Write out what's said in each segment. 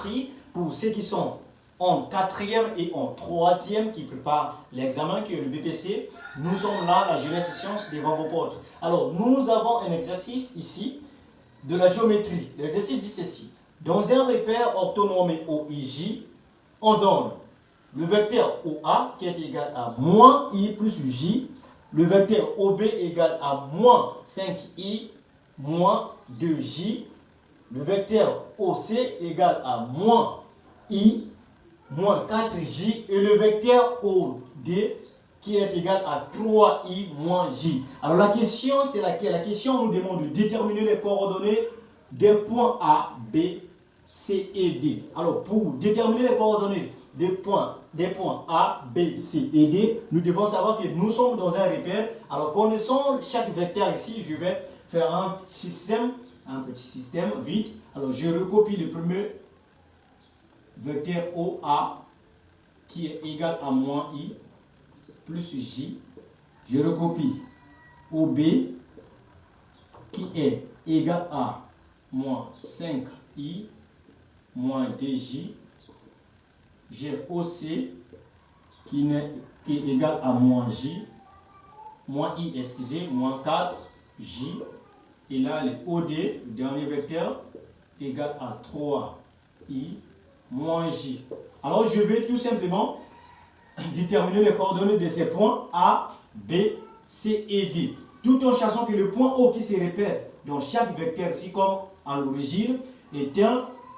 géométrie pour ceux qui sont en 4e et en 3e qui préparent l'examen qui est le BPC. Nous sommes là, la jeunesse science devant vos portes. Alors, nous avons un exercice ici de la géométrie. L'exercice dit ceci. Dans un repère orthonormé OIJ, on donne le vecteur OA qui est égal à moins I plus J, le vecteur OB égal à moins 5I moins 2J, le vecteur OC égal à moins I moins 4J et le vecteur OD qui est égal à 3I moins J. Alors la question c'est laquelle? La question nous demande de déterminer les coordonnées des points A, B, C et D. Alors pour déterminer les coordonnées des points A, B, C et D, nous devons savoir que nous sommes dans un repère. Alors connaissant chaque vecteur ici, je vais faire un petit système vite. Alors je recopie le premier vecteur OA qui est égal à moins I plus J. Je recopie OB qui est égal à moins 5I moins 2J. J'ai OC qui est égal à moins J, moins I, excusez, moins 4J. Et là, le OD, le dernier vecteur, égal à 3I moins J. Alors, je vais tout simplement déterminer les coordonnées de ces points A, B, C et D. Tout en sachant que le point O qui se répète dans chaque vecteur ici, comme à l'origine,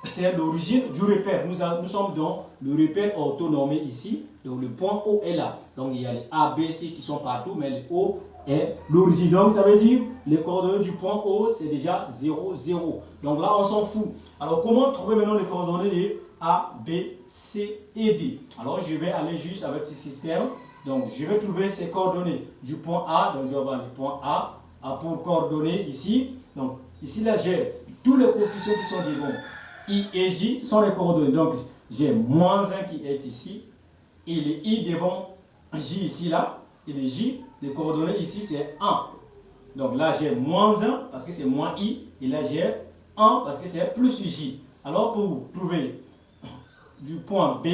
c'est l'origine du repère. Nous sommes dans le repère orthonormé ici. Donc, le point O est là. Donc, il y a les A, B, C qui sont partout, mais le O est l'origine. Donc, ça veut dire les coordonnées du point O, c'est déjà 0, 0. Donc là, on s'en fout. Alors, comment trouver maintenant les coordonnées des A, B, C et D? Alors, je vais aller juste avec ce système. Donc, je vais trouver ces coordonnées du point A. Donc, je vais avoir le point A pour coordonnées ici. Donc, ici, là, j'ai tous les coefficients qui sont devant. I et J sont les coordonnées. Donc, j'ai moins 1 qui est ici. Et les I devant J ici, là. Et les J, les coordonnées ici, c'est 1. Donc là, j'ai moins 1 parce que c'est moins I. Et là, j'ai 1 parce que c'est plus J. Alors, pour trouver du point B,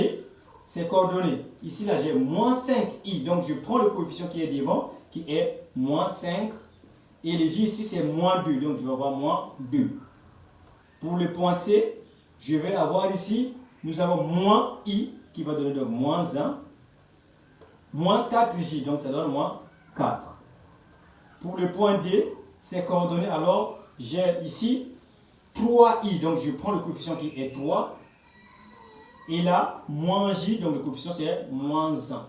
ces coordonnées, ici, là, j'ai moins 5I. Donc, je prends le coefficient qui est devant, qui est moins 5. Et les J ici, c'est moins 2. Donc, je vais avoir moins 2. Pour le point C, je vais avoir ici, nous avons moins I qui va donner donc moins 1, moins 4J, donc ça donne moins 4. Pour le point D, ces coordonnées, alors j'ai ici 3I, donc je prends le coefficient qui est 3, et là, moins J, donc le coefficient c'est moins 1.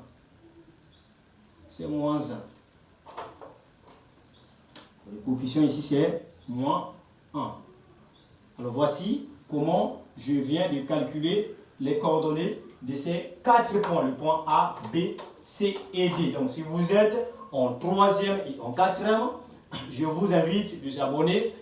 C'est moins 1. Le coefficient ici c'est moins 1. Alors voici comment je viens de calculer les coordonnées de ces 4 points, le point A, B, C et D. Donc si vous êtes en 3e et en 4e, je vous invite de vous abonner